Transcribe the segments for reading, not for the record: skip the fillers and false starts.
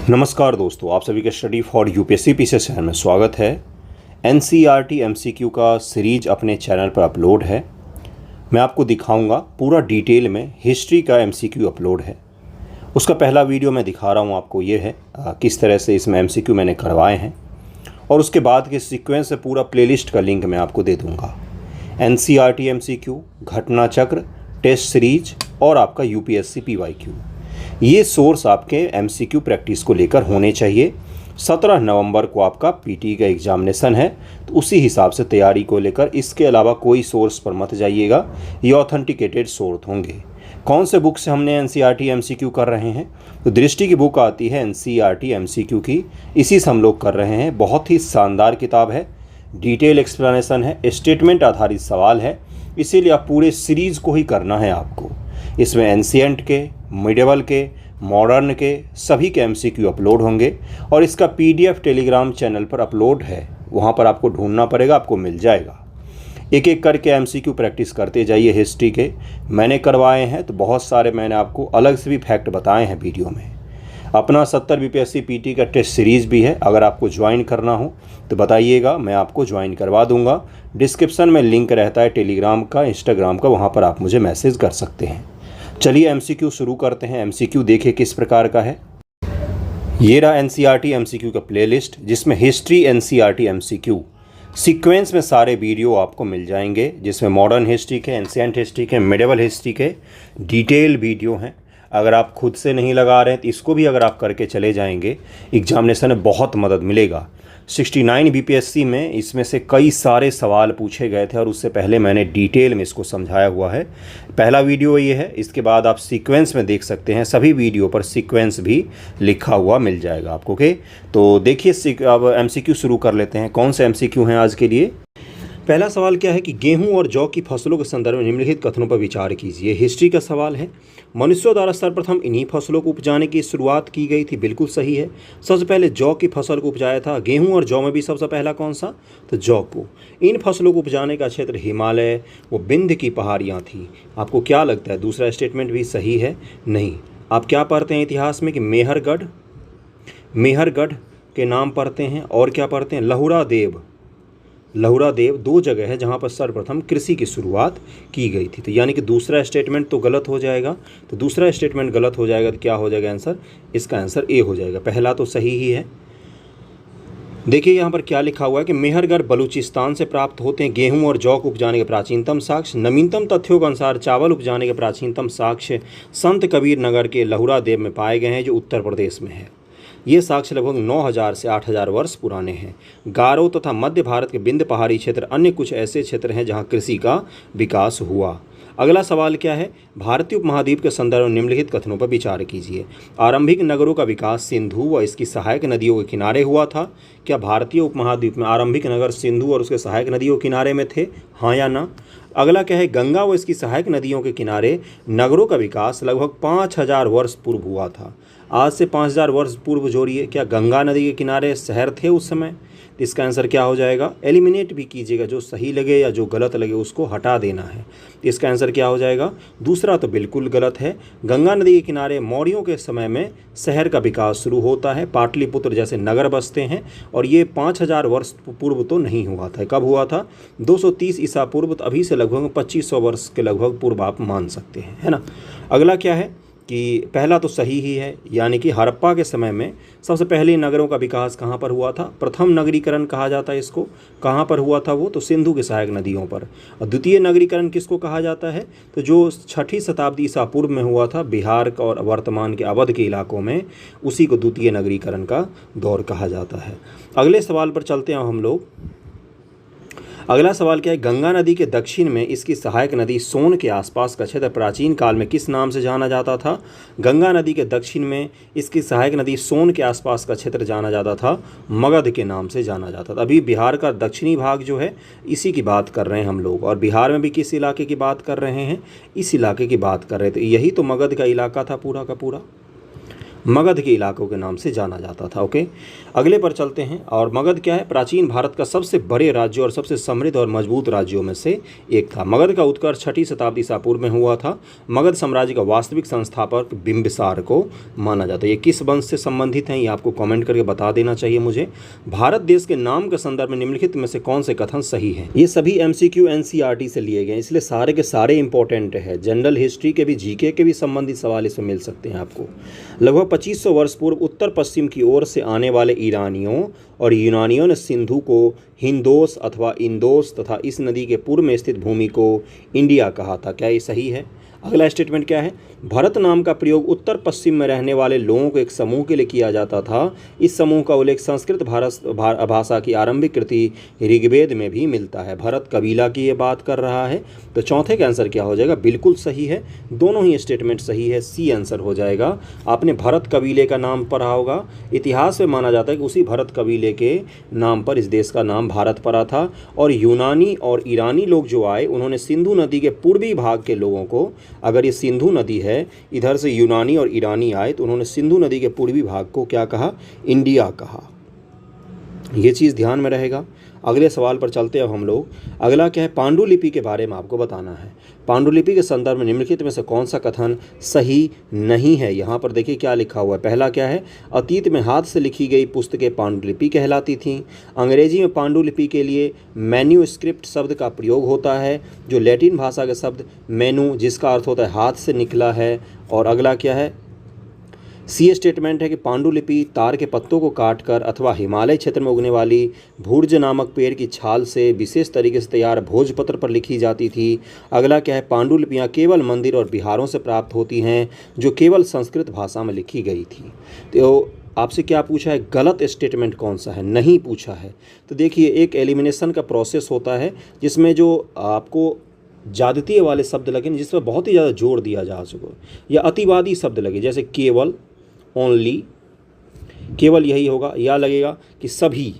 नमस्कार दोस्तों, आप सभी का study for UPSC PCS channel में स्वागत है। एनसीईआरटी एमसीक्यू का सीरीज अपने चैनल पर अपलोड है। मैं आपको दिखाऊंगा पूरा डिटेल में। हिस्ट्री का एमसीक्यू अपलोड है। उसका पहला वीडियो मैं दिखा रहा हूं आपको, ये है किस तरह से इसमें एमसीक्यू मैंने करवाए हैं, और उसके बाद के सीक्वेंस से पूरा प्लेलिस्ट का लिंक मैं आपको दे दूँगा। एनसीईआरटी एमसीक्यू, घटना चक्र, टेस्ट सीरीज और आपका यूपीएससी पीवाईक्यू, ये सोर्स आपके एमसीक्यू प्रैक्टिस को लेकर होने चाहिए। 17 नवंबर को आपका पीटी का एग्जामिनेशन है, तो उसी हिसाब से तैयारी को लेकर इसके अलावा कोई सोर्स पर मत जाइएगा। ये ऑथेंटिकेटेड सोर्स होंगे। कौन से बुक से हमने एनसीईआरटी एमसीक्यू कर रहे हैं? तो दृष्टि की बुक आती है एनसीईआरटी एमसीक्यू की, इसी से हम लोग कर रहे हैं। बहुत ही शानदार किताब है, डिटेल एक्सप्लेनेशन है, स्टेटमेंट आधारित सवाल है, इसीलिए आप पूरे सीरीज़ को ही करना है आपको। इसमें एंशिएंट के, मिडिवल के, मॉडर्न के सभी के एमसीक्यू अपलोड होंगे, और इसका पीडीएफ टेलीग्राम चैनल पर अपलोड है, वहाँ पर आपको ढूंढना पड़ेगा, आपको मिल जाएगा। एक एक करके एमसीक्यू प्रैक्टिस करते जाइए। हिस्ट्री के मैंने करवाए हैं, तो बहुत सारे मैंने आपको अलग से भी फैक्ट बताए हैं वीडियो में। अपना 70 बीपीएससी पीटी का टेस्ट सीरीज़ भी है, अगर आपको ज्वाइन करना हो तो बताइएगा, मैं आपको ज्वाइन करवा दूंगा। डिस्क्रिप्शन में लिंक रहता है टेलीग्राम का, इंस्टाग्राम का, वहाँ पर आप मुझे मैसेज कर सकते हैं। चलिए एमसीक्यू शुरू करते हैं। एमसीक्यू देखिए किस प्रकार का है। ये रहा एनसीईआरटी एमसीक्यू का प्लेलिस्ट, जिसमें हिस्ट्री एनसीईआरटी एमसीक्यू सीक्वेंस में सारे वीडियो आपको मिल जाएंगे, जिसमें मॉडर्न हिस्ट्री के, एंशिएंट हिस्ट्री के, मिडिवल हिस्ट्री के डिटेल वीडियो हैं। अगर आप खुद से नहीं लगा रहे हैं तो इसको भी अगर आप करके चले जाएंगे, एग्जामिनेशन में बहुत मदद मिलेगा। 69 बीपीएससी में इसमें से कई सारे सवाल पूछे गए थे, और उससे पहले मैंने डिटेल में इसको समझाया हुआ है। पहला वीडियो ये है, इसके बाद आप सीक्वेंस में देख सकते हैं। सभी वीडियो पर सीक्वेंस भी लिखा हुआ मिल जाएगा आपको। ओके, तो देखिए अब एमसीक्यू शुरू कर लेते हैं। कौन से एमसीक्यू हैं आज के लिए? पहला सवाल क्या है कि गेहूं और जौ की फसलों के संदर्भ में निम्नलिखित कथनों पर विचार कीजिए। हिस्ट्री का सवाल है। मनुष्यों द्वारा सर्वप्रथम इन्हीं फसलों को उपजाने की शुरुआत की गई थी। बिल्कुल सही है। सबसे पहले जौ की फसल को उपजाया था। गेहूं और जौ में भी सबसे पहला कौन सा? तो जौ को। इन फसलों को उपजाने का क्षेत्र हिमालय व विंध्य की पहाड़ियाँ थी। आपको क्या लगता है, दूसरा स्टेटमेंट भी सही है? नहीं। आप क्या पढ़ते हैं इतिहास में कि मेहरगढ़ के नाम पढ़ते हैं, और क्या पढ़ते हैं? लहुरा देव दो जगह है जहाँ पर सर्वप्रथम कृषि की शुरुआत की गई थी। तो यानी कि दूसरा स्टेटमेंट तो गलत हो जाएगा। तो दूसरा स्टेटमेंट गलत हो जाएगा तो क्या हो जाएगा आंसर? इसका आंसर ए हो जाएगा। पहला तो सही ही है। देखिए यहाँ पर क्या लिखा हुआ है कि मेहरगढ़ बलूचिस्तान से प्राप्त होते हैं। गेहूं और जौ को उपजाने के प्राचीनतम साक्ष्य। नवीनतम तथ्यों के अनुसार चावल उपजाने के प्राचीनतम साक्ष्य संत कबीर नगर के लहुरा देव में पाए गए हैं, जो उत्तर प्रदेश में है। ये साक्ष्य लगभग 9000 से 8000 वर्ष पुराने हैं। गारो तथा मध्य भारत के विंध्य पहाड़ी क्षेत्र अन्य कुछ ऐसे क्षेत्र हैं जहां कृषि का विकास हुआ। अगला सवाल क्या है? भारतीय उपमहाद्वीप के संदर्भ में निम्नलिखित कथनों पर विचार कीजिए। आरंभिक नगरों का विकास सिंधु व इसकी सहायक नदियों के किनारे हुआ था। क्या भारतीय उपमहाद्वीप में आरंभिक नगर सिंधु और उसके सहायक नदियों के किनारे में थे? हाँ या ना? अगला क्या है? गंगा व इसकी सहायक नदियों के किनारे नगरों का विकास लगभग 5000 वर्ष पूर्व हुआ था। आज से 5000 वर्ष पूर्व जोड़िए। क्या गंगा नदी के किनारे शहर थे उस समय? तो इसका आंसर क्या हो जाएगा? एलिमिनेट भी कीजिएगा, जो सही लगे या जो गलत लगे उसको हटा देना है। तो इसका आंसर क्या हो जाएगा? दूसरा तो बिल्कुल गलत है। गंगा नदी के किनारे मौर्यों के समय में शहर का विकास शुरू होता है, पाटलिपुत्र जैसे नगर बसते हैं, और ये 5000 वर्ष पूर्व तो नहीं हुआ था। कब हुआ था? 230 ईसा पूर्व। तो अभी से लगभग 2500 वर्ष के लगभग पूर्व आप मान सकते हैं, है ना। अगला क्या है कि पहला तो सही ही है, यानी कि हड़प्पा के समय में सबसे पहले नगरों का विकास कहाँ पर हुआ था? प्रथम नगरीकरण कहा जाता है इसको। कहाँ पर हुआ था वो? तो सिंधु के सहायक नदियों पर। और द्वितीय नगरीकरण किसको कहा जाता है? तो जो 6ठी शताब्दी ईसा पूर्व में हुआ था बिहार और वर्तमान के अवध के इलाकों में, उसी को द्वितीय नगरीकरण का दौर कहा जाता है। अगले सवाल पर चलते हैं हम लोग। अगला सवाल क्या है? गंगा नदी के दक्षिण में इसकी सहायक नदी सोन के आसपास का क्षेत्र प्राचीन काल में किस नाम से जाना जाता था? गंगा नदी के दक्षिण में इसकी सहायक नदी सोन के आसपास का क्षेत्र जाना जाता था, मगध के नाम से जाना जाता था। अभी बिहार का दक्षिणी भाग जो है, इसी की बात कर रहे हैं हम लोग। और बिहार में भी किस इलाके की बात कर रहे हैं? इस इलाके की बात कर रहे थे। यही तो मगध का इलाका था पूरा का पूरा। मगध के इलाकों के नाम से जाना जाता था। ओके, अगले पर चलते हैं। और मगध क्या है? प्राचीन भारत का सबसे बड़े राज्य और सबसे समृद्ध और मजबूत राज्यों में से एक था। मगध का उत्कर्ष 6वीं शताब्दी ईसा पूर्व में हुआ था। मगध साम्राज्य का वास्तविक संस्थापक बिंबिसार को माना जाता है। ये किस वंश से संबंधित हैं ये आपको कॉमेंट करके बता देना चाहिए मुझे। भारत देश के नाम के संदर्भ में निम्नलिखित में से कौन से कथन सही हैं? ये सभी MCQ NCERT से लिए गए, इसलिए सारे के सारे इंपॉर्टेंट है। जनरल हिस्ट्री के भी, GK के भी संबंधित सवाल इसमें मिल सकते हैं आपको। लगभग 2500 वर्ष पूर्व उत्तर पश्चिम की ओर से आने वाले ईरानियों और यूनानियों ने सिंधु को हिंदोस अथवा इंदोस तथा इस नदी के पूर्व में स्थित भूमि को इंडिया कहा था। क्या ये सही है? अगला स्टेटमेंट क्या है? भरत नाम का प्रयोग उत्तर पश्चिम में रहने वाले लोगों के एक समूह के लिए किया जाता था। इस समूह का उल्लेख संस्कृत भाषा की आरंभिक कृति ऋग्वेद में भी मिलता है। भरत कबीला की ये बात कर रहा है। तो चौथे का आंसर क्या हो जाएगा? बिल्कुल सही है, दोनों ही स्टेटमेंट सही है। सी आंसर हो जाएगा। आपने भरत कबीले का नाम पढ़ा होगा। इतिहास में माना जाता है कि उसी भरत कबीले के नाम पर इस देश का नाम भारत पड़ा था। और यूनानी और ईरानी लोग जो आए, उन्होंने सिंधु नदी के पूर्वी भाग के लोगों को, अगर ये सिंधु नदी है, इधर से यूनानी और ईरानी आए, तो उन्होंने सिंधु नदी के पूर्वी भाग को क्या कहा? इंडिया कहा। ये चीज़ ध्यान में रहेगा। अगले सवाल पर चलते हैं अब हम लोग। अगला क्या है? पांडुलिपि के बारे में आपको बताना है। पांडुलिपि के संदर्भ में निम्नलिखित में से कौन सा कथन सही नहीं है? यहाँ पर देखिए क्या लिखा हुआ है। पहला क्या है? अतीत में हाथ से लिखी गई पुस्तकें पांडुलिपि कहलाती थीं। अंग्रेजी में पांडुलिपि के लिए मैन्यूस्क्रिप्ट शब्द का प्रयोग होता है, जो लैटिन भाषा के शब्द मेनू, जिसका अर्थ होता है हाथ से निकला है। और अगला क्या है? सी स्टेटमेंट है कि पांडुलिपि तार के पत्तों को काटकर अथवा हिमालय क्षेत्र में उगने वाली भूर्ज नामक पेड़ की छाल से विशेष तरीके से तैयार भोजपत्र पर लिखी जाती थी। अगला क्या है? पांडुलिपियाँ केवल मंदिर और बिहारों से प्राप्त होती हैं, जो केवल संस्कृत भाषा में लिखी गई थी। तो आपसे क्या पूछा है? गलत स्टेटमेंट कौन सा है? नहीं पूछा है। तो देखिए, एक एलिमिनेशन का प्रोसेस होता है जिसमें जो आपको जातीय वाले शब्द लगे जिस पर बहुत ही ज़्यादा जोर दिया जा सके, या अतिवादी शब्द लगे, जैसे केवल, ओनली, केवल यही होगा, या लगेगा कि सभी,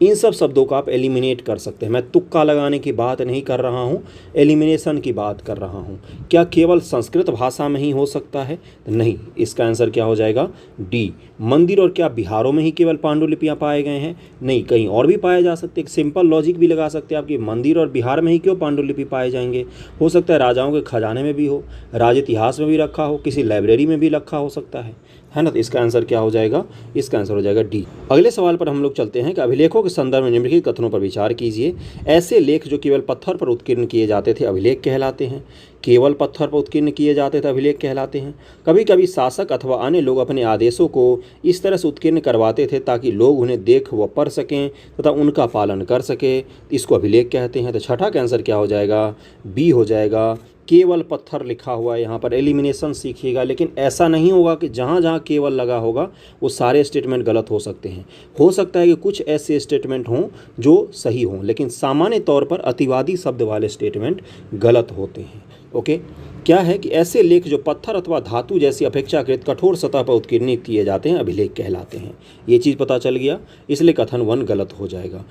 इन सब शब्दों को आप एलिमिनेट कर सकते हैं। मैं तुक्का लगाने की बात नहीं कर रहा हूँ, एलिमिनेशन की बात कर रहा हूँ। क्या केवल संस्कृत भाषा में ही हो सकता है? नहीं, इसका आंसर क्या हो जाएगा? डी। मंदिर और क्या बिहारों में ही केवल पांडुलिपियाँ पाए गए हैं? नहीं, कहीं और भी पाए जा सकते हैं। सिंपल लॉजिक भी लगा सकते हैं आप कि मंदिर और बिहार में ही क्यों पांडुलिपि पाए जाएंगे? हो सकता है राजाओं के खजाने में भी हो, राज इतिहास में भी रखा हो, किसी लाइब्रेरी में भी रखा हो सकता है ना। तो इसका आंसर क्या हो जाएगा? इसका आंसर हो जाएगा डी। अगले सवाल पर हम लोग चलते हैं कि अभिलेखों के संदर्भ में निम्नलिखित कथनों पर विचार कीजिए। ऐसे लेख जो केवल पत्थर पर उत्कीर्ण किए जाते थे अभिलेख कहलाते हैं। केवल पत्थर पर उत्कीर्ण किए जाते थे अभिलेख कहलाते हैं। कभी कभी शासक अथवा अन्य लोग अपने आदेशों को इस तरह से उत्कीर्ण करवाते थे ताकि लोग उन्हें देख व पढ़ सकें तथा उनका पालन कर सके, इसको अभिलेख कहते हैं। तो छठा का आंसर क्या हो जाएगा? बी हो जाएगा। केवल पत्थर लिखा हुआ है, यहाँ पर एलिमिनेशन सीखिएगा। लेकिन ऐसा नहीं होगा कि जहाँ जहाँ केवल लगा होगा वो सारे स्टेटमेंट गलत हो सकते हैं। हो सकता है कि कुछ ऐसे स्टेटमेंट हों जो सही हों, लेकिन सामान्य तौर पर अतिवादी शब्द वाले स्टेटमेंट गलत होते हैं। ओके, क्या है कि ऐसे लेख जो पत्थर अथवा धातु जैसी अपेक्षाकृत कठोर सतह पर उत्कीर्णित किए जाते हैं अभिलेख कहलाते हैं। ये चीज़ पता चल गया, इसलिए कथन 1 गलत हो जाएगा।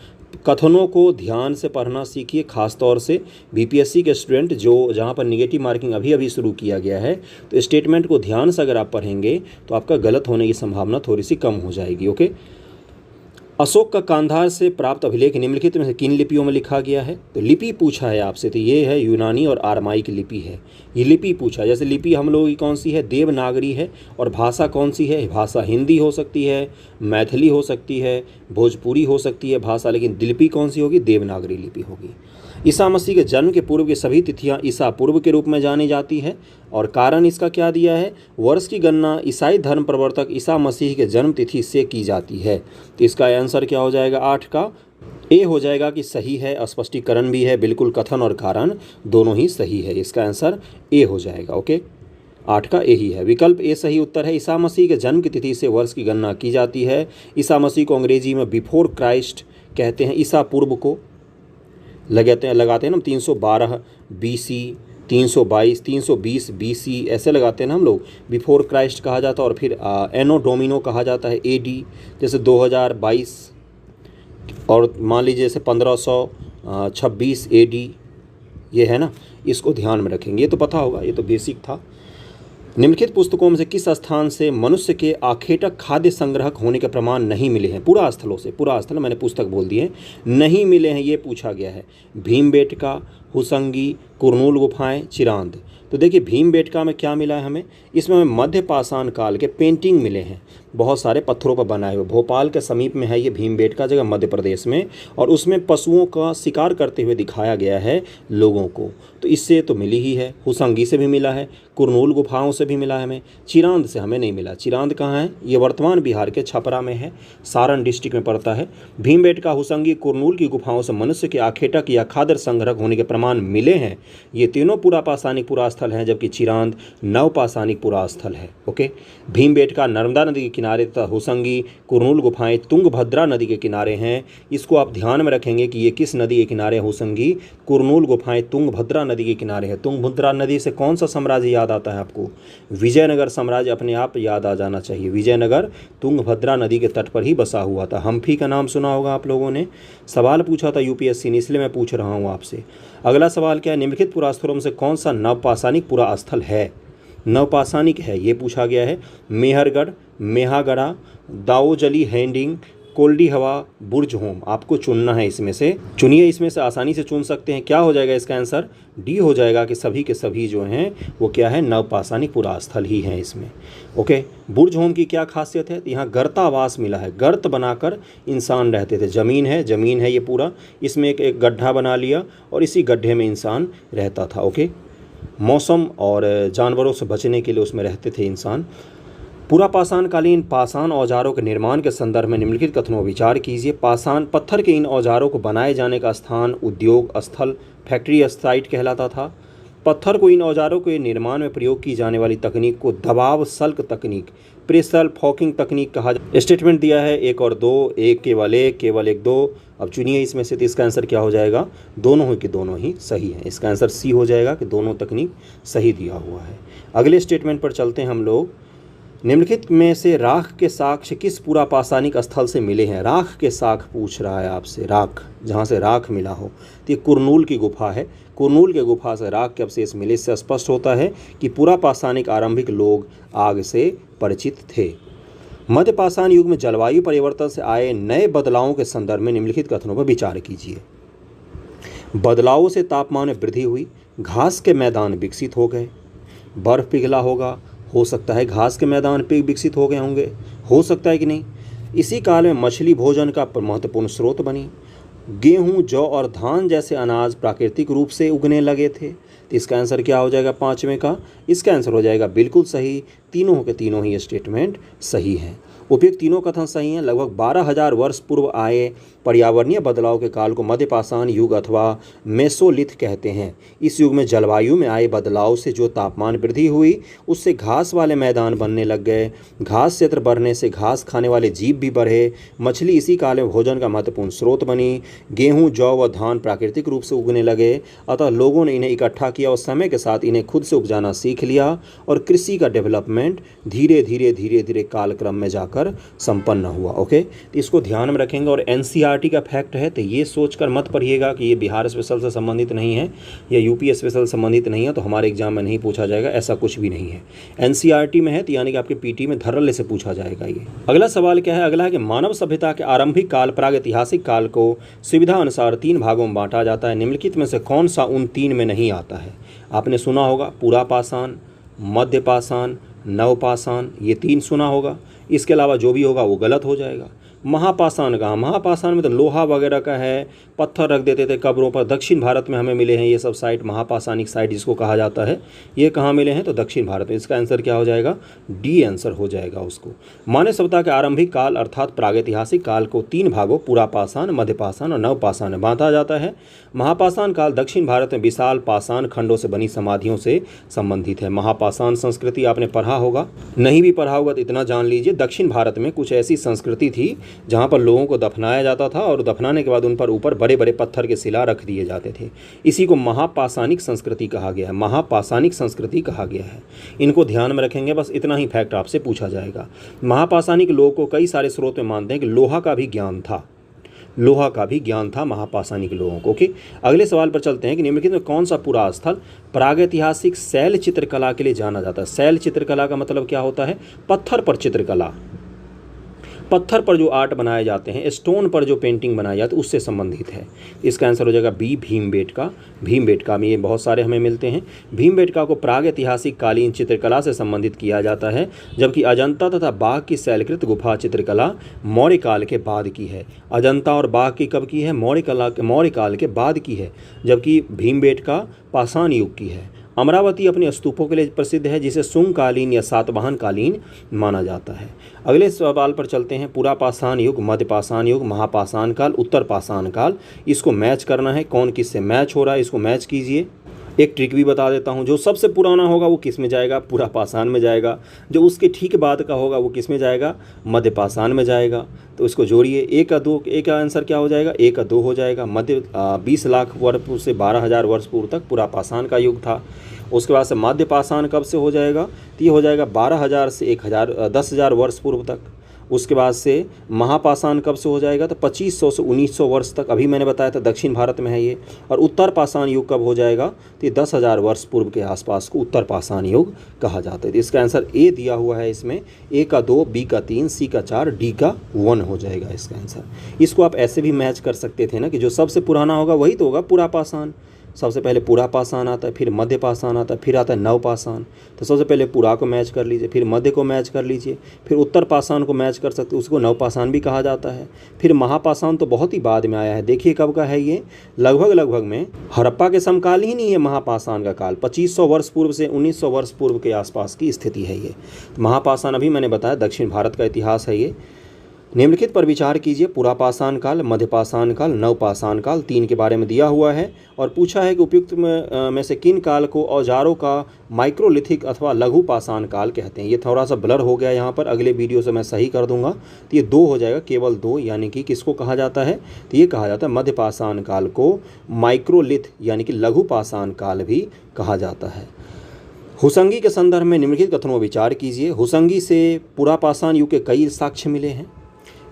कथनों को ध्यान से पढ़ना सीखिए, खासतौर से BPSC के स्टूडेंट जो जहाँ पर निगेटिव मार्किंग अभी अभी शुरू किया गया है। तो स्टेटमेंट को ध्यान से अगर आप पढ़ेंगे तो आपका गलत होने की संभावना थोड़ी सी कम हो जाएगी। ओके, अशोक का कांधार से प्राप्त अभिलेख निम्नलिखित में से किन लिपियों में लिखा गया है? तो लिपि पूछा है आपसे, तो ये है यूनानी और आरमाइक लिपि है। ये लिपि पूछा, जैसे लिपि हम लोगों की कौन सी है? देवनागरी है। और भाषा कौन सी है? भाषा हिंदी हो सकती है, मैथिली हो सकती है, भोजपुरी हो सकती है भाषा, लेकिन लिपि कौन सी होगी? देवनागरी लिपि होगी। ईसा मसीह के जन्म के पूर्व की सभी तिथियां ईसा पूर्व के रूप में जानी जाती है। और कारण इसका क्या दिया है? वर्ष की गणना ईसाई धर्म प्रवर्तक ईसा मसीह के जन्म तिथि से की जाती है। तो इसका आंसर क्या हो जाएगा? 8 का ए हो जाएगा कि सही है। स्पष्टीकरण भी है, बिल्कुल कथन और कारण दोनों ही सही है। इसका आंसर ए हो जाएगा। ओके, 8 का ए ही है। विकल्प ए सही उत्तर है। ईसा मसीह के जन्म की तिथि से वर्ष की गणना की जाती है। ईसा मसीह को अंग्रेजी में बिफोर क्राइस्ट कहते हैं। ईसा पूर्व को लगाते हैं ना 312 BC, 322, 320 BC ऐसे लगाते हैं ना हम लोग। बिफोर क्राइस्ट कहा जाता है और फिर एनो डोमिनो कहा जाता है AD, जैसे 2022, और मान लीजिए जैसे 1526 AD, ये है ना, इसको ध्यान में रखेंगे। ये तो पता होगा, ये तो बेसिक था। निम्नलिखित पुस्तकों में से किस स्थान से मनुष्य के आखेटक खाद्य संग्रहक होने के प्रमाण नहीं मिले हैं? पूरा स्थलों से, पूरा स्थल मैंने पुस्तक बोल दिए, नहीं मिले हैं ये पूछा गया है। भीमबेटका, हुसंगी, कुरनूल गुफाएं, चिरांद। तो देखिए भीमबेटका में क्या मिला है हमें, इसमें हमें मध्य पाषाण काल के पेंटिंग मिले हैं, बहुत सारे पत्थरों पर बनाए हुए। भोपाल के समीप में है ये भीमबेटका जगह, मध्य प्रदेश में, और उसमें पशुओं का शिकार करते हुए दिखाया गया है लोगों को, तो इससे तो मिली ही है। हुसंगी से भी मिला है, कुरनूल गुफाओं से भी मिला है हमें, चिरांद से हमें नहीं मिला। चिरांद कहाँ है? ये वर्तमान बिहार के छपरा में है, सारण डिस्ट्रिक्ट में पड़ता है। भीमबेटका, हुसंगी, कुरनूल की गुफाओं से मनुष्य के आखेटक या खाद्य संग्रहक होने के प्रमाण मिले हैं। ये तीनों पुरापाषाणिक पुरास्थल हैं, जबकि चिरांद नवपाषाणिक पुरास्थल है। ओके, भीमबेटका नर्मदा नदी के किनारे तथा हुसंगी, कुरनूल गुफाएं तुंगभद्रा नदी के किनारे हैं। इसको आप ध्यान में रखेंगे कि ये किस नदी के किनारे है? हुसंगी, कुरनूल गुफाएं तुंगभद्रा नदी के किनारे है। तुंगभद्रा नदी से कौन सा साम्राज्य याद आता है आपको? विजयनगर साम्राज्य अपने आप याद आ जाना चाहिए। विजयनगर तुंगभद्रा नदी के तट पर ही बसा हुआ था। हम्फी का नाम सुना होगा आप लोगों ने, सवाल पूछा था यूपीएससी ने, इसलिए मैं पूछ रहा हूँ आपसे। अगला सवाल क्या है? निम्नलिखित पुरास्थलों में से कौन सा नवपाषाणिक पुरास्थल है? नवपाषाणिक है ये पूछा गया है। मेहरगढ़, मेहागढ़ा, दाओजली हैंडिंग, कोल्डी हवा, बुर्ज होम। आपको चुनना है इसमें से, चुनिए, इसमें से आसानी से चुन सकते हैं। क्या हो जाएगा इसका आंसर? डी हो जाएगा कि सभी के सभी जो हैं वो क्या है? नवपाषाणिक पुरास्थल ही हैं इसमें। ओके, बुर्ज होम की क्या खासियत है? यहाँ गर्तावास मिला है, गर्त बनाकर इंसान रहते थे। ज़मीन है ये पूरा, इसमें एक गड्ढा बना लिया और इसी गड्ढे में इंसान रहता था। ओके, मौसम और जानवरों से बचने के लिए उसमें रहते थे इंसान। पुरापाषाणकालीन पाषाण औजारों के निर्माण के संदर्भ में निम्नलिखित कथनों पर विचार कीजिए। पाषाण पत्थर के इन औजारों को बनाए जाने का स्थान उद्योग स्थल, फैक्ट्री साइट कहलाता था। पत्थर को इन औजारों के निर्माण में प्रयोग की जाने वाली तकनीक को दबाव सल्क तकनीक, प्रेशर फॉकिंग तकनीक कहा। स्टेटमेंट दिया है 1 और 2, एक केवल 1 2। अब चुनिए इसमें से, तो इसका आंसर क्या हो जाएगा? दोनों ही के दोनों ही सही है। इसका आंसर सी हो जाएगा कि दोनों तकनीक सही दिया हुआ है। अगले स्टेटमेंट पर चलते हैं हम लोग। निम्नलिखित में से राख के साक्ष्य किस पुरापाषाणिक स्थल से मिले हैं? राख के साक्ष्य पूछ रहा है आपसे, राख, जहाँ से राख मिला हो। तो ये कुरनूल की गुफा है, कुरनूल के गुफा से राख के अवशेष मिले। इससे स्पष्ट होता है कि पुरापाषाणिक आरंभिक लोग आग से परिचित थे। मध्यपाषाण युग में जलवायु परिवर्तन से आए नए बदलावों के संदर्भ में निम्नलिखित कथनों पर विचार कीजिए। बदलावों से तापमान में वृद्धि हुई, घास के मैदान विकसित हो गए, बर्फ पिघला होगा, हो सकता है घास के मैदान पे विकसित हो गए होंगे, हो सकता है कि नहीं। इसी काल में मछली भोजन का महत्वपूर्ण स्रोत बनी। गेहूं, जौ और धान जैसे अनाज प्राकृतिक रूप से उगने लगे थे। तो इसका आंसर क्या हो जाएगा 5वें का? इसका आंसर हो जाएगा बिल्कुल सही। तीनों के तीनों ही स्टेटमेंट सही हैं। उपयुक्त तीनों कथन सही हैं। लगभग 12,000 वर्ष पूर्व आए पर्यावरणीय बदलाव के काल को मध्यपाषाण युग अथवा मेसोलिथ कहते हैं। इस युग में जलवायु में आए बदलाव से जो तापमान वृद्धि हुई, उससे घास वाले मैदान बनने लग गए। घास क्षेत्र बढ़ने से घास खाने वाले जीव भी बढ़े। मछली इसी काल में भोजन का महत्वपूर्ण स्रोत बनी। गेहूँ, जौ व धान प्राकृतिक रूप से उगने लगे, अतः लोगों ने इन्हें इकट्ठा किया और समय के साथ इन्हें खुद से उपजाना सीख लिया और कृषि का डेवलपमेंट धीरे धीरे कालक्रम में जाकर संपन्न हुआ। ओके, तो इसको ध्यान में रखेंगे। और एनसीईआरटी का फैक्ट है, तो ये सोचकर मत पढ़िएगा कि ये बिहार स्पेशल से संबंधित नहीं है या यूपी स्पेशल संबंधित नहीं है, तो हमारे एग्जाम में नहीं पूछा जाएगा, ऐसा कुछ भी नहीं है। एनसीईआरटी में है तो यानी कि आपके पीटी में धरल्ले से पूछा जाएगा ये। अगला सवाल क्या है? अगला है कि मानव सभ्यता के आरंभिक काल प्रागैतिहासिक काल को सुविधा अनुसार 3 भागों में बांटा जाता है। निम्नलिखित में से कौन सा उन 3 में नहीं आता है? आपने सुना होगा पुरापाषाण, मध्यपाषाण, नवपाषाण, ये 3 सुना होगा। इसके अलावा जो भी होगा वो गलत हो जाएगा। महापाषाण का, महापाषाण में तो लोहा वगैरह का है, पत्थर रख देते थे कब्रों पर। दक्षिण भारत में हमें मिले हैं ये सब साइट, महापाषाणिक साइट जिसको कहा जाता है। ये कहाँ मिले हैं? तो दक्षिण भारत में। इसका आंसर क्या हो जाएगा? डी आंसर हो जाएगा उसको। मानव सभ्यता के आरंभिक काल अर्थात प्रागैतिहासिक काल को 3 भागों पुरापाषाण, मध्यपाषाण और नवपाषाण में बांटा जाता है। महापाषाण काल दक्षिण भारत में विशाल पाषाण खंडों से बनी समाधियों से संबंधित है। महापाषाण संस्कृति आपने पढ़ा होगा, नहीं भी पढ़ा होगा तो इतना जान लीजिए, दक्षिण भारत में कुछ ऐसी संस्कृति थी जहाँ पर लोगों को दफनाया जाता था और दफनाने के बाद उन पर ऊपर बड़े बड़े पत्थर के शिला रख दिए जाते थे। इसी को महापाषाणिक संस्कृति कहा गया है, महापाषाणिक संस्कृति कहा गया है। इनको ध्यान में रखेंगे, बस इतना ही फैक्ट आपसे पूछा जाएगा। महापाषाणिक लोगों को कई सारे स्रोत में मानते हैं कि लोहा का भी ज्ञान था। लोहा का भी ज्ञान था महापाषाणिक लोगों को। ओके, अगले सवाल पर चलते हैं कि निम्नलिखित में कौन सा पुरा स्थल प्रागैतिहासिक शैल चित्रकला के लिए जाना जाता है। शैल चित्रकला का मतलब क्या होता है? पत्थर पर चित्रकला, पत्थर पर जो आर्ट बनाए जाते हैं, स्टोन पर जो पेंटिंग बनाई जाती है, उससे संबंधित है। इसका आंसर हो जाएगा बी, भीमबेटका। भीमबेटका में ये बहुत सारे हमें मिलते हैं। भीमबेटका को प्रागैतिहासिक कालीन चित्रकला से संबंधित किया जाता है, जबकि अजंता तथा बाघ की शैलकृत गुफा चित्रकला मौर्य काल के बाद की है। अजंता और बाघ की कब की है? मौर्य काल के बाद की है, जबकि भीमबेटका पाषाण युग की है। अमरावती अपने स्तूपों के लिए प्रसिद्ध है, जिसे शुंगकालीन या सातवाहन कालीन माना जाता है। अगले सवाल पर चलते हैं। पुरापाषाण युग, मध्यपाषाण युग, महापाषाण काल, उत्तर पाषाण काल। इसको मैच करना है, कौन किससे मैच हो रहा है इसको मैच कीजिए। एक ट्रिक भी बता देता हूँ, जो सबसे पुराना होगा वो किस में जाएगा? पुरापाषाण में जाएगा। जो उसके ठीक बाद का होगा वो किस में जाएगा? मध्यपाषाण में जाएगा। तो इसको जोड़िए, एक का दो, एक का आंसर क्या हो जाएगा? एक का दो हो जाएगा। 20 लाख वर्ष से 12,000 वर्ष पूर्व तक पुरापाषाण का युग था। उसके बाद से मध्यपाषाण कब से हो जाएगा? तो ये हो जाएगा 12,000 से 10,000 वर्ष पूर्व तक। उसके बाद से महापाषाण कब से हो जाएगा? तो 2500 से 1900 वर्ष तक। अभी मैंने बताया था दक्षिण भारत में है ये। और उत्तर पाषाण युग कब हो जाएगा? तो 10,000 वर्ष पूर्व के आसपास को उत्तर पाषाण युग कहा जाता है। तो इसका आंसर ए दिया हुआ है इसमें। ए का 2, बी का 3, सी का 4, डी का 1 हो जाएगा इसका आंसर। इसको आप ऐसे भी मैच कर सकते थे ना कि जो सबसे पुराना होगा वही तो होगा पुरापाषाण। सबसे पहले पुरापाषाण आता है, फिर मध्यपाषाण आता है, फिर आता है नवपाषाण। तो सबसे पहले पुरा को मैच कर लीजिए, फिर मध्य को मैच कर लीजिए, फिर उत्तर पाषाण को मैच कर सकते, उसको नवपाषाण भी कहा जाता है। फिर महापाषाण तो बहुत ही बाद में आया है। देखिए कब का है ये? लगभग में हड़प्पा के समकालीन ही है महापाषाण का काल। 2500 वर्ष पूर्व से 1900 वर्ष पूर्व के आसपास की स्थिति है ये। महापाषाण अभी मैंने बताया दक्षिण भारत का इतिहास है ये। निम्नलिखित पर विचार कीजिए। पुरापाषाण काल, मध्यपाषाण काल, नवपाषाण काल, 3 के बारे में दिया हुआ है और पूछा है कि उपयुक्त में से किन काल को औजारों का माइक्रोलिथिक अथवा लघु पाषाण काल कहते हैं। ये थोड़ा सा ब्लर हो गया यहाँ पर, अगले वीडियो से मैं सही कर दूंगा। तो ये 2 हो जाएगा, केवल 2, यानी कि किसको कहा जाता है? तो ये कहा जाता है मध्यपाषाण काल को माइक्रोलिथ यानी कि लघु पाषाण काल भी कहा जाता है। हुसंगी के संदर्भ में निम्नलिखित कथनों पर विचार कीजिए। हुसंगी से पुरापाषाण युग के कई साक्ष्य मिले हैं।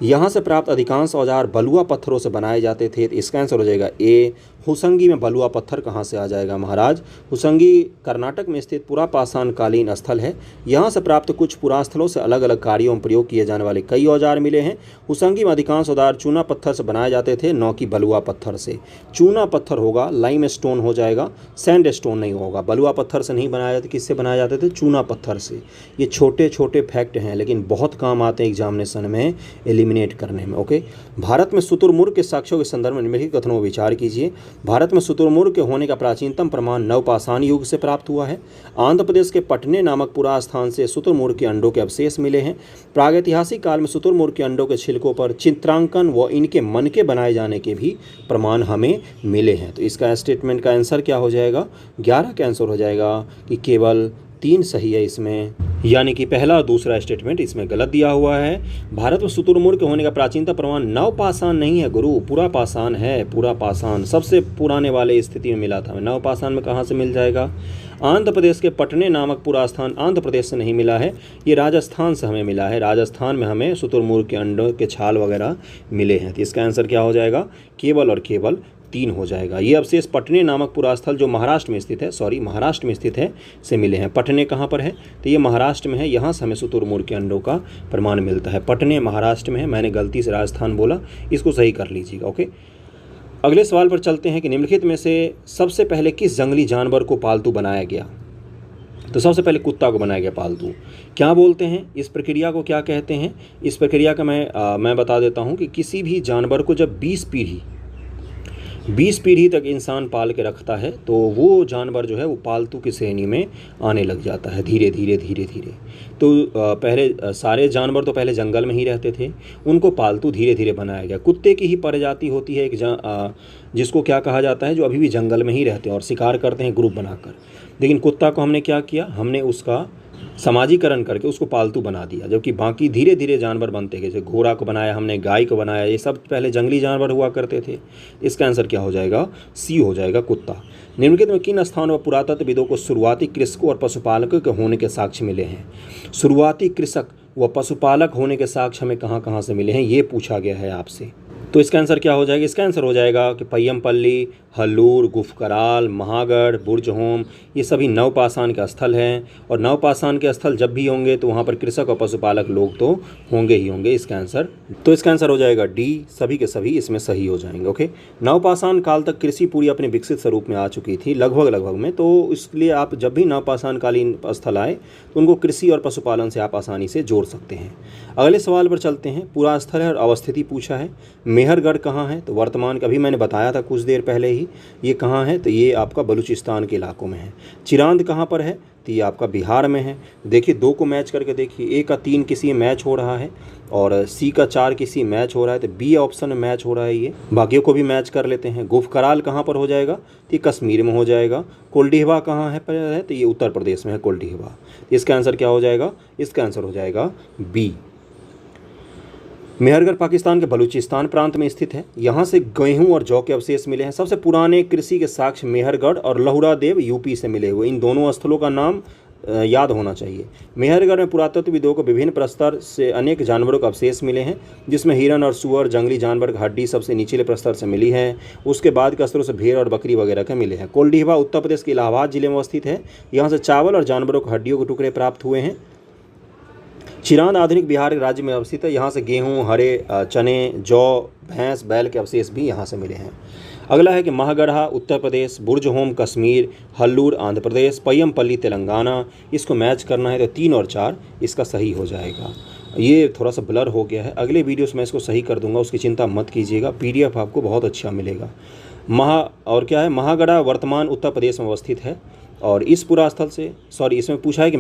यहाँ से प्राप्त अधिकांश औजार बलुआ पत्थरों से बनाए जाते थे। तो इसका आंसर हो जाएगा ए। हुसंगी में बलुआ पत्थर कहाँ से आ जाएगा महाराज? हुसंगी कर्नाटक में स्थित पुरापाषाण कालीन स्थल है। यहाँ से प्राप्त कुछ पुरास्थलों से अलग अलग कार्यों में प्रयोग किए जाने वाले कई औजार मिले हैं। हुसंगी में अधिकांश औजार चूना पत्थर से बनाए जाते थे, न कि बलुआ पत्थर से। चूना पत्थर होगा, लाइम स्टोन हो जाएगा, सैंड स्टोन नहीं होगा। बलुआ पत्थर से नहीं बनाए जाते, किससे बनाए जाते थे? चूना पत्थर से। ये छोटे छोटे फैक्ट हैं लेकिन बहुत काम आते हैं एग्जामिनेशन में एलिमिनेट करने में। ओके, भारत में शुतुरमुर्ग के साक्ष्यों के संदर्भ में निम्नलिखित कथनों पर विचार कीजिए। भारत में शुतुरमुर्ग के होने का प्राचीनतम प्रमाण नवपाषाण युग से प्राप्त हुआ है। आंध्र प्रदेश के पटने नामक पुरा स्थान से शुतुरमुर्ग के अंडों के अवशेष मिले हैं। प्रागैतिहासिक काल में शुतुरमुर्ग के अंडों के छिलकों पर चित्रांकन व इनके मनके बनाए जाने के भी प्रमाण हमें मिले हैं। तो इसका स्टेटमेंट का आंसर क्या हो जाएगा? 11 का आंसर हो जाएगा कि केवल 3 सही है इसमें, यानी कि पहला और दूसरा स्टेटमेंट इसमें गलत दिया हुआ है। भारत में शुतुरमुर्ग के होने का प्राचीनतम प्रमाण नवपाषाण नहीं है गुरु, पुरापाषाण है। पुरापाषाण सबसे पुराने वाले स्थिति में मिला था। नवपाषाण में कहाँ से मिल जाएगा? आंध्र प्रदेश के पटने नामक पुरा स्थान आंध्र प्रदेश से नहीं मिला है, ये राजस्थान से हमें मिला है। राजस्थान में हमें शुतुरमुर्ग के अंडों के छाल वगैरह मिले हैं। तो इसका आंसर क्या हो जाएगा? केवल और केवल 3 हो जाएगा। ये अवशेष पटने नामक पुरास्थल जो महाराष्ट्र में स्थित है, महाराष्ट्र में स्थित है, से मिले हैं। पटने कहाँ पर है? तो ये महाराष्ट्र में है। यहाँ से हमें शुतुरमुर्ग के अंडों का प्रमाण मिलता है। पटने महाराष्ट्र में है, मैंने गलती से राजस्थान बोला, इसको सही कर लीजिएगा। ओके, अगले सवाल पर चलते हैं कि निम्नलिखित में से सबसे पहले किस जंगली जानवर को पालतू बनाया गया? तो सबसे पहले कुत्ता को बनाया गया पालतू। क्या बोलते हैं इस प्रक्रिया को, क्या कहते हैं? इस प्रक्रिया का मैं बता देता हूँ कि किसी भी जानवर को जब 20 पीढ़ी तक इंसान पाल के रखता है तो वो जानवर जो है वो पालतू की श्रेणी में आने लग जाता है धीरे धीरे। तो पहले सारे जानवर तो पहले जंगल में ही रहते थे, उनको पालतू धीरे धीरे बनाया गया। कुत्ते की ही प्रजाति होती है एक जिसको क्या कहा जाता है, जो अभी भी जंगल में ही रहते हैं और शिकार करते हैं ग्रुप बनाकर। लेकिन कुत्ता को हमने क्या किया? हमने उसका समाजीकरण करके उसको पालतू बना दिया, जबकि बाकी धीरे धीरे जानवर बनते गए। जैसे घोड़ा को बनाया हमने, गाय को बनाया, ये सब पहले जंगली जानवर हुआ करते थे। इसका आंसर क्या हो जाएगा? सी हो जाएगा, कुत्ता। निम्नलिखित में किन स्थानों पर पुरातत्वविदों को शुरुआती कृषकों और पशुपालकों के होने के साक्ष्य मिले हैं? शुरुआती कृषक व पशुपालक होने के साक्ष्य हमें कहाँ कहाँ से मिले हैं, ये पूछा गया है आपसे। तो इसका आंसर क्या हो जाएगा? इसका आंसर हो जाएगा कि पय्यमपल्ली, हल्लूर, गुफकराल, महागढ़, बुर्जहोम ये सभी नवपाषाण के स्थल हैं। और नवपाषाण के स्थल जब भी होंगे तो वहाँ पर कृषक और पशुपालक लोग तो होंगे ही होंगे। इसका आंसर तो इसका आंसर हो जाएगा डी, सभी के सभी इसमें सही हो जाएंगे। ओके, नवपाषाण काल तक कृषि पूरी अपने विकसित स्वरूप में आ चुकी थी लगभग में, तो इसलिए आप जब भी नवपाषाण कालीन स्थल आए तो उनको कृषि और पशुपालन से आप आसानी से जोड़ सकते हैं। अगले सवाल पर चलते हैं। पूरा स्थल है और अवस्थिति पूछा है। मेहरगढ़ कहाँ है? तो वर्तमान का अभी मैंने बताया था कुछ देर पहले ही, ये कहाँ है? तो ये आपका बलूचिस्तान के इलाकों में है। चिरांद कहाँ पर है? तो ये आपका बिहार में है। देखिए दो को मैच करके देखिए, ए का 3 किसी मैच हो रहा है और सी का 4 किसी मैच हो रहा है, तो बी ऑप्शन में मैच हो रहा है। ये बाकियों को भी मैच कर लेते हैं। गुफकराल कहाँ पर हो जाएगा? तो ये कश्मीर में हो जाएगा। कोल्डिहवा कहाँ है पर है? तो ये उत्तर प्रदेश में है कोल्डिहवा। इसका आंसर क्या हो जाएगा? इसका आंसर हो जाएगा बी। मेहरगढ़ पाकिस्तान के बलूचिस्तान प्रांत में स्थित है। यहाँ से गेहूं और जौ के अवशेष मिले हैं। सबसे पुराने कृषि के साक्ष्य मेहरगढ़ और लहुरा देव यूपी से मिले हुए। इन दोनों स्थलों का नाम याद होना चाहिए। मेहरगढ़ में पुरातत्वविदों को विभिन्न प्रस्तर से अनेक जानवरों के अवशेष मिले हैं, जिसमें हिरन और सुअर, जंगली जानवर की हड्डी सबसे निचले प्रस्तर से मिली है। उसके बाद के स्तरों से भेड़ और बकरी वगैरह के मिले हैं। कोल्डिहवा उत्तर प्रदेश के इलाहाबाद जिले में स्थित है। यहाँ से चावल और जानवरों की हड्डियों के टुकड़े प्राप्त हुए हैं। चिरांद आधुनिक बिहार राज्य में अवस्थित है। यहाँ से गेहूँ, हरे चने, जौ, भैंस, बैल के अवशेष भी यहाँ से मिले हैं। अगला है कि महागढ़ा उत्तर प्रदेश, बुर्जहोम कश्मीर, हल्लूर आंध्र प्रदेश, पय्यमपल्ली तेलंगाना। इसको मैच करना है तो 3 और 4 इसका सही हो जाएगा। ये थोड़ा सा ब्लर हो गया है, अगले वीडियो से मैं इसको सही कर दूंगा, उसकी चिंता मत कीजिएगा। PDF आपको बहुत अच्छा मिलेगा। महागढ़ा वर्तमान उत्तर प्रदेश में अवस्थित है। और इस पूरा स्थल से इसमें पूछा है कि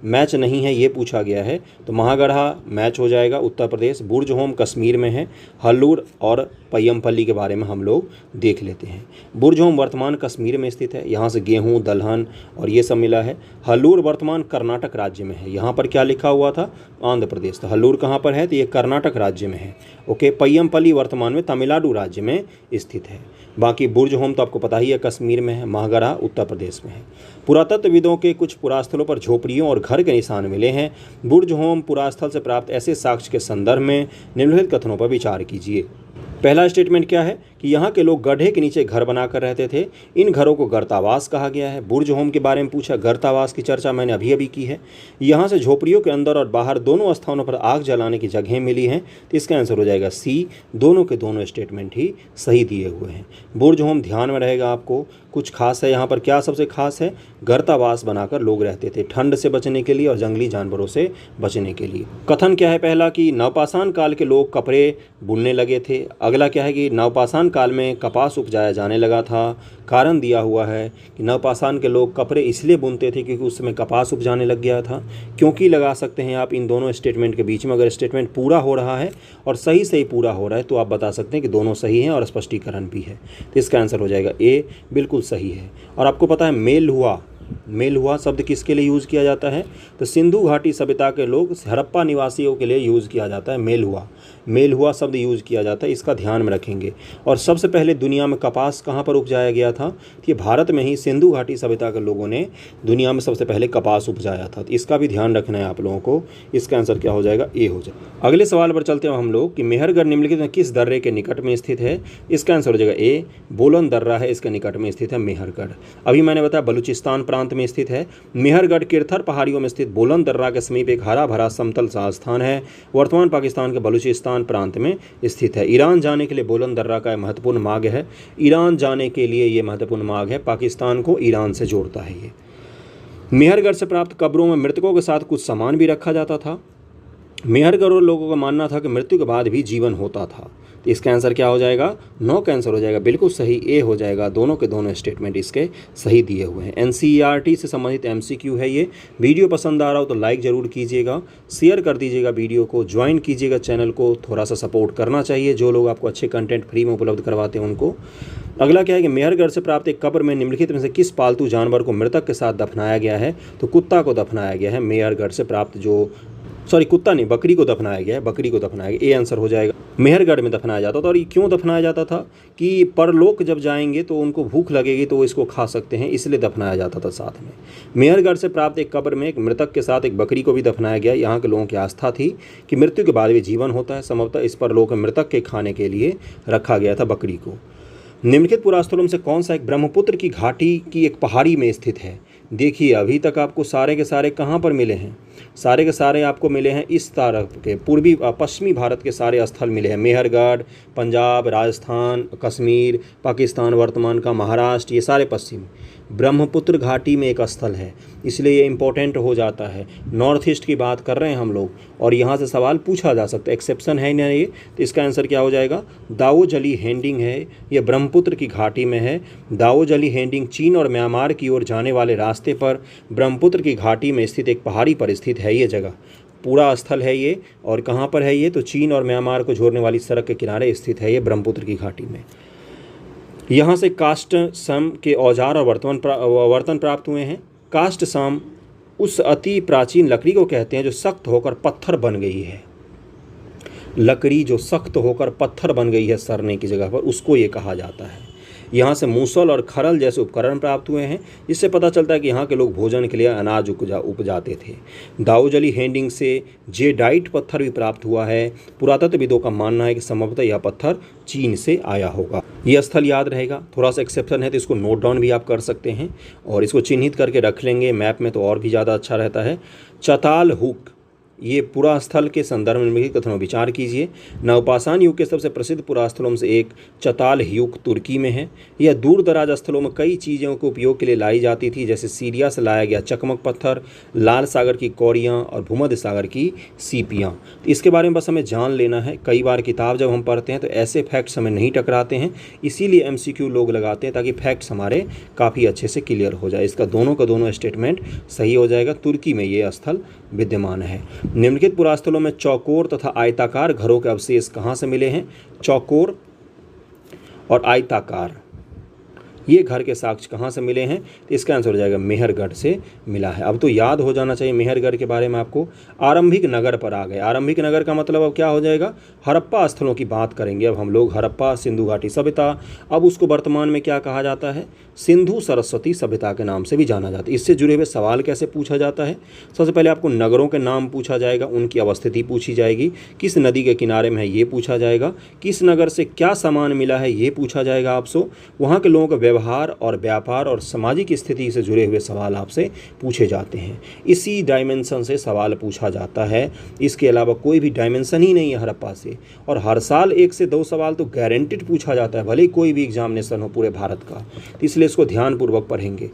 मैच नहीं है ये पूछा गया है, तो महागढ़ा मैच हो जाएगा उत्तर प्रदेश। बुर्जहोम कश्मीर में है। हल्लूर और पय्यमपल्ली के बारे में हम लोग देख लेते हैं। बुर्जहोम वर्तमान कश्मीर में स्थित है। यहाँ से गेहूँ, दलहन और ये सब मिला है। हल्लूर वर्तमान कर्नाटक राज्य में है। यहाँ पर क्या लिखा हुआ था? आंध्र प्रदेश। तो हल्लूर कहाँ पर है? तो ये कर्नाटक राज्य में है। ओके, पय्यमपल्ली वर्तमान में तमिलनाडु राज्य में स्थित है। बाकी बुर्जहोम तो आपको पता ही है कश्मीर में है। महागढ़ा उत्तर प्रदेश में है। पुरातत्वविदों के कुछ पुरास्थलों पर झोपड़ियों और घर के निशान मिले हैं। बुर्जहोम पुरास्थल से प्राप्त ऐसे साक्ष्य के संदर्भ में निम्नलिखित कथनों पर विचार कीजिए। पहला स्टेटमेंट क्या है कि यहाँ के लोग गड्ढे के नीचे घर बनाकर रहते थे। इन घरों को गर्तावास कहा गया है। बुर्जहोम के बारे में पूछा, गर्तावास की चर्चा मैंने अभी की है। यहाँ से झोपड़ियों के अंदर और बाहर दोनों स्थानों पर आग जलाने की जगहें मिली हैं, तो इसका आंसर हो जाएगा सी। दोनों के दोनों स्टेटमेंट ही सही दिए हुए हैं। बुर्जहोम ध्यान में रहेगा आपको, कुछ खास है यहाँ पर। क्या सबसे खास है? गर्तावास बनाकर लोग रहते थे, ठंड से बचने के लिए और जंगली जानवरों से बचने के लिए। कथन क्या है पहला कि नवपाषाण काल के लोग कपड़े बुनने लगे थे। अगला क्या है कि नवपाषाण काल में कपास उपजाया जाने लगा था। कारण दिया हुआ है कि नवपाषाण के लोग कपड़े इसलिए बुनते थे क्योंकि उस समय कपास उपजाने लग गया था। क्योंकि लगा सकते हैं आप इन दोनों स्टेटमेंट के बीच में। अगर स्टेटमेंट पूरा हो रहा है और सही पूरा हो रहा है तो आप बता सकते हैं कि दोनों सही हैं और स्पष्टीकरण भी है। तो इसका आंसर हो जाएगा ए, बिल्कुल सही है। और आपको पता है मेल हुआ शब्द किसके लिए यूज़ किया जाता है? तो सिंधु घाटी सभ्यता के लोग हड़प्पा निवासियों के लिए यूज़ किया जाता है। मेल हुआ शब्द यूज़ किया जाता है, इसका ध्यान में रखेंगे। और सबसे पहले दुनिया में कपास कहाँ पर उपजाया गया था? कि भारत में ही सिंधु घाटी सभ्यता के लोगों ने दुनिया में सबसे पहले कपास उपजाया था। तो इसका भी ध्यान रखना है आप लोगों को। इसका आंसर क्या हो जाएगा? ए हो जाएगा। अगले सवाल पर चलते हैं हम लोग कि मेहरगढ़ निम्नलिखित में किस दर्रे के निकट में स्थित है? इसका आंसर हो जाएगा ए, बोलन दर्रा है, इसके निकट में स्थित है मेहरगढ़। अभी मैंने बताया बलूचिस्तान प्रांत में स्थित है। मेहरगढ़ किरथर पहाड़ियों में स्थित बोलन दर्रा के समीप एक हरा भरा समतल सा स्थान है। वर्तमान पाकिस्तान के बलूचिस्तान प्रांत में स्थित है। ईरान जाने के लिए बोलन दर्रा का महत्वपूर्ण मार्ग है। ईरान जाने के लिए ये महत्वपूर्ण मार्ग है, पाकिस्तान को ईरान से जोड़ता है ये। मेहरगढ़ से प्राप्त कब्रों में मृतकों के साथ कुछ सामान भी रखा जाता था। मेहरगढ़ लोगों का मानना था कि मृत्यु के बाद भी जीवन होता था। तो इसका आंसर क्या हो जाएगा? 9 का आंसर हो जाएगा, बिल्कुल सही ए हो जाएगा। दोनों के दोनों स्टेटमेंट इसके सही दिए हुए हैं। NCERT से संबंधित MCQ है ये। वीडियो पसंद आ रहा हो तो लाइक ज़रूर कीजिएगा, शेयर कर दीजिएगा वीडियो को, ज्वाइन कीजिएगा चैनल को। थोड़ा सा सपोर्ट करना चाहिए, जो लोग आपको अच्छे कंटेंट फ्री में उपलब्ध करवाते हैं उनको। अगला क्या है कि मेहरगढ़ से प्राप्त एक कब्र में निम्नलिखित में से किस पालतू जानवर को मृतक के साथ दफनाया गया है? तो कुत्ता को दफनाया गया है। मेहरगढ़ से प्राप्त जो सॉरी कुत्ता नहीं, बकरी को दफनाया गया है, बकरी को दफनाया गया, ये आंसर हो जाएगा। मेहरगढ़ में दफनाया जाता था। और ये क्यों दफनाया जाता था कि परलोक जब जाएंगे तो उनको भूख लगेगी तो वो इसको खा सकते हैं, इसलिए दफनाया जाता था साथ में। मेहरगढ़ से प्राप्त एक कब्र में एक मृतक के साथ एक बकरी को भी दफनाया गया। यहाँ के लोगों की आस्था थी कि मृत्यु के बाद भी जीवन होता है, संभवतः इस परलोक में मृतक के खाने के लिए रखा गया था बकरी को। निम्नलिखित पुरास्थलों में से कौन सा एक ब्रह्मपुत्र की घाटी की एक पहाड़ी में स्थित है? देखिए अभी तक आपको सारे के सारे कहाँ पर मिले हैं? सारे के सारे आपको मिले हैं इस तरफ के पूर्वी पश्चिमी भारत के सारे स्थल मिले हैं। मेहरगढ़, पंजाब, राजस्थान, कश्मीर, पाकिस्तान वर्तमान का, महाराष्ट्र, ये सारे पश्चिम ब्रह्मपुत्र घाटी में एक स्थल है, इसलिए ये इम्पोर्टेंट हो जाता है। नॉर्थ ईस्ट की बात कर रहे हैं हम लोग और यहाँ से सवाल पूछा जा सकता है, एक्सेप्शन है ना ये, तो इसका आंसर क्या हो जाएगा? दावोजली हेंडिंग है, ये ब्रह्मपुत्र की घाटी में है। दावोजली हेंडिंग चीन और म्यांमार की ओर जाने वाले रास्ते पर ब्रह्मपुत्र की घाटी में स्थित एक पहाड़ी पर स्थित है ये जगह। पूरा स्थल है ये, और कहाँ पर है ये? तो चीन और म्यांमार को जोड़ने वाली सड़क के किनारे स्थित है ये ब्रह्मपुत्र की घाटी में। यहाँ से काष्ठ सम के औजार और बर्तन प्राप्त हुए हैं। काष्ठ सम उस अति प्राचीन लकड़ी को कहते हैं जो सख्त होकर पत्थर बन गई है। लकड़ी जो सख्त होकर पत्थर बन गई है सरने की जगह पर, उसको ये कहा जाता है। यहाँ से मूसल और खरल जैसे उपकरण प्राप्त हुए हैं, जिससे पता चलता है कि यहाँ के लोग भोजन के लिए अनाज उपजाते थे। दावोजली हेंडिंग से जेडाइट पत्थर भी प्राप्त हुआ है। पुरातत्वविदों का मानना है कि संभवतः यह पत्थर चीन से आया होगा। यह स्थल याद रहेगा, थोड़ा सा एक्सेप्शन है तो इसको नोट डाउन भी आप कर सकते हैं और इसको चिन्हित करके रख लेंगे मैप में तो और भी ज़्यादा अच्छा रहता है। चताल हुक, ये पुरास्थल के संदर्भ में कथनों विचार कीजिए। नवपाषाण युग के सबसे प्रसिद्ध पुरास्थलों में से एक चताल युग तुर्की में है। यह दूर दराज स्थलों में कई चीज़ों के उपयोग के लिए लाई जाती थी, जैसे सीरिया से लाया गया चकमक पत्थर, लाल सागर की कौड़ियाँ और भूमध्य सागर की सीपियाँ। तो इसके बारे में बस हमें जान लेना है। कई बार किताब जब हम पढ़ते हैं तो ऐसे फैक्ट्स हमें नहीं टकराते हैं, इसीलिए MCQ लोग लगाते हैं ताकि फैक्ट्स हमारे काफ़ी अच्छे से क्लियर हो जाए। इसका दोनों का दोनों स्टेटमेंट सही हो जाएगा। तुर्की में ये स्थल विद्यमान है। निम्नलिखित पुरास्थलों में चौकोर तथा आयताकार घरों के अवशेष कहाँ से मिले हैं? चौकोर और आयताकार ये घर के साक्ष्य कहाँ से मिले हैं? तो इसका आंसर हो जाएगा मेहरगढ़ से मिला है। अब तो याद हो जाना चाहिए मेहरगढ़ के बारे में आपको। आरंभिक नगर पर आ गए। आरंभिक नगर का मतलब अब क्या हो जाएगा? हड़प्पा स्थलों की बात करेंगे अब हम लोग। हड़प्पा सिंधु घाटी सभ्यता, अब उसको वर्तमान में क्या कहा जाता है? सिंधु सरस्वती सभ्यता के नाम से भी जाना जाता है। इससे जुड़े हुए सवाल कैसे पूछा जाता है? सबसे पहले आपको नगरों के नाम पूछा जाएगा, उनकी अवस्थिति पूछी जाएगी, किस नदी के किनारे में है ये पूछा जाएगा, किस नगर से क्या सामान मिला है ये पूछा जाएगा आपसे। वहाँ के लोगों का व्यवहार और व्यापार और सामाजिक स्थिति से जुड़े हुए सवाल आपसे पूछे जाते हैं। इसी डायमेंशन से सवाल पूछा जाता है, इसके अलावा कोई भी डायमेंशन ही नहीं है हड़प्पा से। और हर साल 1 से 2 सवाल तो गारंटेड पूछा जाता है, भले ही कोई भी एग्जामिनेशन हो पूरे भारत का, इसलिए इसको ध्यानपूर्वक पढ़ेंगे।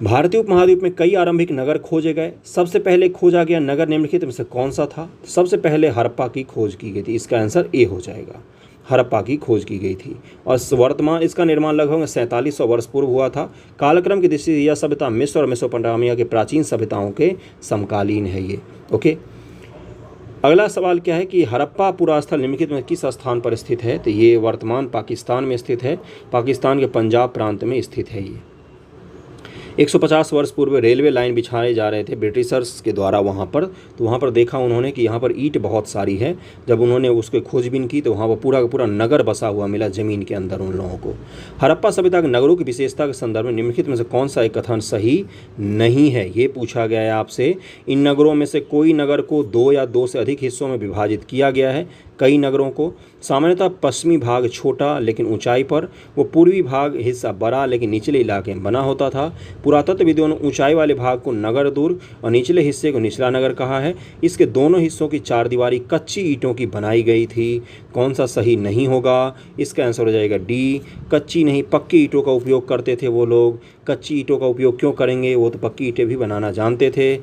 भारतीय उपमहाद्वीप में कई आरंभिक नगर खोजे गए। सबसे पहले खोजा गया नगर निम्नलिखित में से कौन सा था? सबसे पहले हड़प्पा की खोज की गई थी, इसका आंसर ए हो जाएगा। हड़प्पा की खोज की गई थी और वर्तमान इसका निर्माण लगभग 4700 वर्ष पूर्व हुआ था। कालक्रम की दृष्टि से यह सभ्यता मिस्र और मेसोपोटामिया के प्राचीन सभ्यताओं के समकालीन है ये। ओके, अगला सवाल क्या है कि हड़प्पा पुरास्थल निम्नलिखित में किस स्थान पर स्थित है? तो ये वर्तमान पाकिस्तान में स्थित है। पाकिस्तान के पंजाब प्रांत में स्थित है ये। 150 वर्ष पूर्व रेलवे लाइन बिछाए जा रहे थे ब्रिटिशर्स के द्वारा वहाँ पर, तो वहाँ पर देखा उन्होंने कि यहाँ पर ईंट बहुत सारी है। जब उन्होंने उसके खोजबीन की तो वहाँ पर पूरा का पूरा नगर बसा हुआ मिला ज़मीन के अंदर उन लोगों को। हड़प्पा सभ्यता के नगरों की विशेषता के संदर्भ में निम्नलिखित में से कौन सा एक कथन सही नहीं है ये पूछा गया है आपसे। इन नगरों में से कोई नगर को 2 या 2 से अधिक हिस्सों में विभाजित किया गया है। कई नगरों को सामान्यतः पश्चिमी भाग छोटा लेकिन ऊंचाई पर, वो पूर्वी भाग हिस्सा बड़ा लेकिन निचले इलाके में बना होता था। पुरातत्वविदों ने ऊंचाई वाले भाग को नगर दुर्ग और निचले हिस्से को निचला नगर कहा है। इसके दोनों हिस्सों की चारदीवारी कच्ची ईंटों की बनाई गई थी। कौन सा सही नहीं होगा? इसका आंसर हो जाएगा डी, कच्ची नहीं पक्की ईंटों का उपयोग करते थे वो लोग। कच्ची ईंटों का उपयोग क्यों करेंगे, वो तो पक्की ईंटें भी बनाना जानते थे।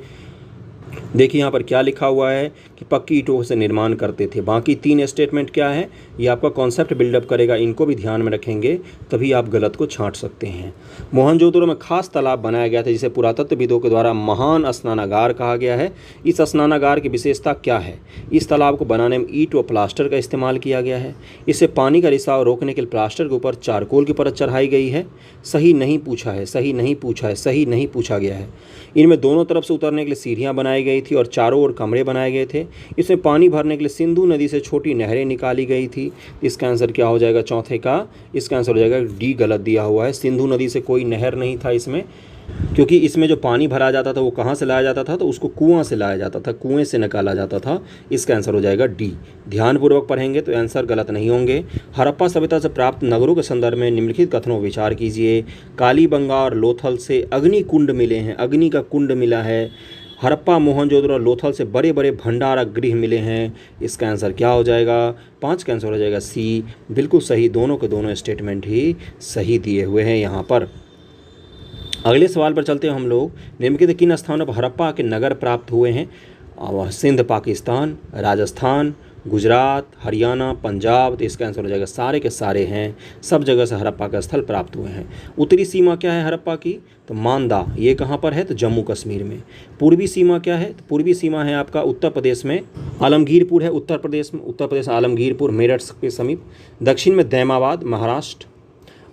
देखिए यहाँ पर क्या लिखा हुआ है कि पक्की ईंटों से निर्माण करते थे। बाकी 3 स्टेटमेंट क्या है ये आपका कॉन्सेप्ट बिल्डअप करेगा, इनको भी ध्यान में रखेंगे तभी आप गलत को छांट सकते हैं। मोहनजोदड़ो में खास तालाब बनाया गया था जिसे पुरातत्वविदों के द्वारा महान स्नानागार कहा गया है। इस स्नानागार की विशेषता क्या है? इस तालाब को बनाने में ईंट व प्लास्टर का इस्तेमाल किया गया है। इससे पानी का रिसाव रोकने के लिए प्लास्टर के ऊपर चारकोल की परत चढ़ाई गई है। सही नहीं पूछा है, सही नहीं पूछा है, सही नहीं पूछा गया है। इनमें दोनों तरफ से उतरने के लिए सीढ़ियाँ बनाई बनाई गई थी और चारों ओर कमरे बनाए गए थे। इसमें पानी भरने के लिए सिंधु नदी से छोटी नहरें निकाली गई थी। इसका आंसर क्या हो जाएगा चौथे का? इसका आंसर हो जाएगा डी, गलत दिया हुआ है। सिंधु नदी से कोई नहर नहीं था इसमें, क्योंकि इसमें जो पानी भरा जाता था वो कहाँ से लाया जाता था? तो उसको कुआं से लाया जाता था, कुएं से निकाला जाता था। इसका आंसर हो जाएगा डी। ध्यानपूर्वक पढ़ेंगे तो आंसर गलत नहीं होंगे। हड़प्पा सभ्यता से प्राप्त नगरों के संदर्भ में निम्नलिखित कथनों पर विचार कीजिए। कालीबंगा और लोथल से अग्नि कुंड मिले हैं, अग्नि का कुंड मिला है। हड़प्पा, मोहनजोदड़ो और लोथल से बड़े बड़े भंडारा गृह मिले हैं। इसका आंसर क्या हो जाएगा? 5 का आंसर हो जाएगा सी, बिल्कुल सही। दोनों के दोनों स्टेटमेंट ही सही दिए हुए हैं यहाँ पर। अगले सवाल पर चलते हैं हम लोग। निम्नलिखित किन स्थानों पर हड़प्पा के नगर प्राप्त हुए हैं? सिंध पाकिस्तान, राजस्थान, गुजरात, हरियाणा, पंजाब। तो इसका आंसर हो जाएगा सारे के सारे हैं, सब जगह से हड़प्पा का स्थल प्राप्त हुए हैं। उत्तरी सीमा क्या है हड़प्पा की? तो मांदा, ये कहाँ पर है? तो जम्मू कश्मीर में। पूर्वी सीमा क्या है? तो पूर्वी सीमा है आपका उत्तर प्रदेश में, आलमगीरपुर है उत्तर प्रदेश में, उत्तर प्रदेश आलमगीरपुर, मेरठ के समीप। दक्षिण में दैमाबाद, महाराष्ट्र।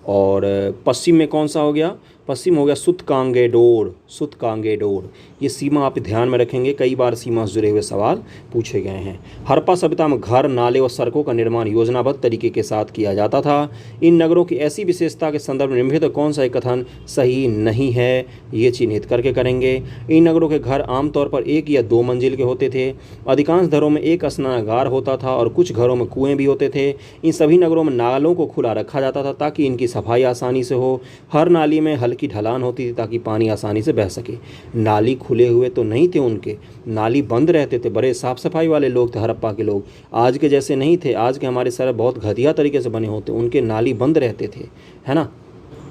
और पश्चिम में कौन सा हो गया? पश्चिम हो गया सुतकांगेडोर, सुतकांगेडोर। ये सीमा आप ध्यान में रखेंगे, कई बार सीमा से जुड़े हुए सवाल पूछे गए हैं। हड़प्पा सभ्यता में घर, नाले और सड़कों का निर्माण योजनाबद्ध तरीके के साथ किया जाता था। इन नगरों की ऐसी विशेषता के संदर्भ में निम्नलिखित कौन सा एक कथन सही नहीं है? ये चिन्हित करके करेंगे। इन नगरों के घर आमतौर पर 1 या 2 मंजिल के होते थे। अधिकांश घरों में एक स्नानागार होता था और कुछ घरों में कुएं भी होते थे। इन सभी नगरों में नालों को खुला रखा जाता था ताकि इनकी सफाई आसानी से हो। हर नाली में हल्की ढलान होती थी ताकि पानी आसानी से बह सके। नाली खुले हुए तो नहीं थे उनके, नाली बंद रहते थे। बड़े साफ सफाई वाले लोग थे हड़प्पा के लोग, आज के जैसे नहीं थे। आज के हमारे सड़क बहुत घटिया तरीके से बने होते, उनके नाली बंद रहते थे, है ना,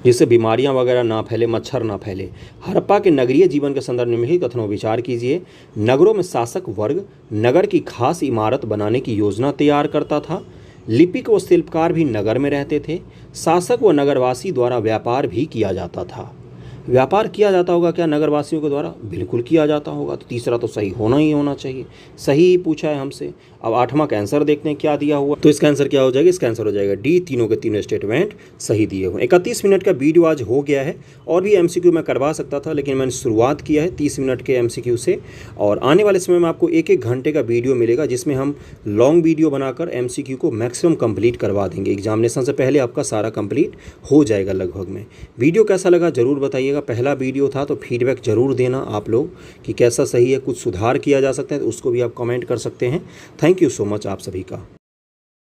जिससे बीमारियां वगैरह ना फैले, मच्छर ना फैले। हड़प्पा के नगरीय जीवन के संदर्भ में निम्नलिखित कथनों पर विचार कीजिए। नगरों में शासक वर्ग नगर की खास इमारत बनाने की योजना तैयार करता था। लिपिक व शिल्पकार भी नगर में रहते थे। शासक व नगरवासी द्वारा व्यापार भी किया जाता था। व्यापार किया जाता होगा क्या नगरवासियों के द्वारा? बिल्कुल किया जाता होगा। तो तीसरा तो सही होना ही होना चाहिए, सही ही पूछा है हमसे। अब 8वां का आंसर देखते हैं क्या दिया हुआ। तो इसका आंसर क्या हो जाएगा? इसका आंसर हो जाएगा डी, तीनों के तीनों स्टेटमेंट सही दिए हुए। 31 मिनट का वीडियो आज हो गया है, और भी MCQ मैं करवा सकता था, लेकिन मैंने शुरुआत किया है 30 मिनट के MCQ से। और आने वाले समय में आपको 1-1 घंटे का वीडियो मिलेगा, जिसमें हम लॉन्ग वीडियो बनाकर MCQ को मैक्सिमम कंप्लीट करवा देंगे। एग्जामिनेशन से पहले आपका सारा कंप्लीट हो जाएगा लगभग में। वीडियो कैसा लगा ज़रूर बताइएगा। पहला वीडियो था तो फीडबैक ज़रूर देना आप लोग कि कैसा सही है, कुछ सुधार किया जा सकता है तो उसको भी आप कमेंट कर सकते हैं। थैंक यू सो मच आप सभी का।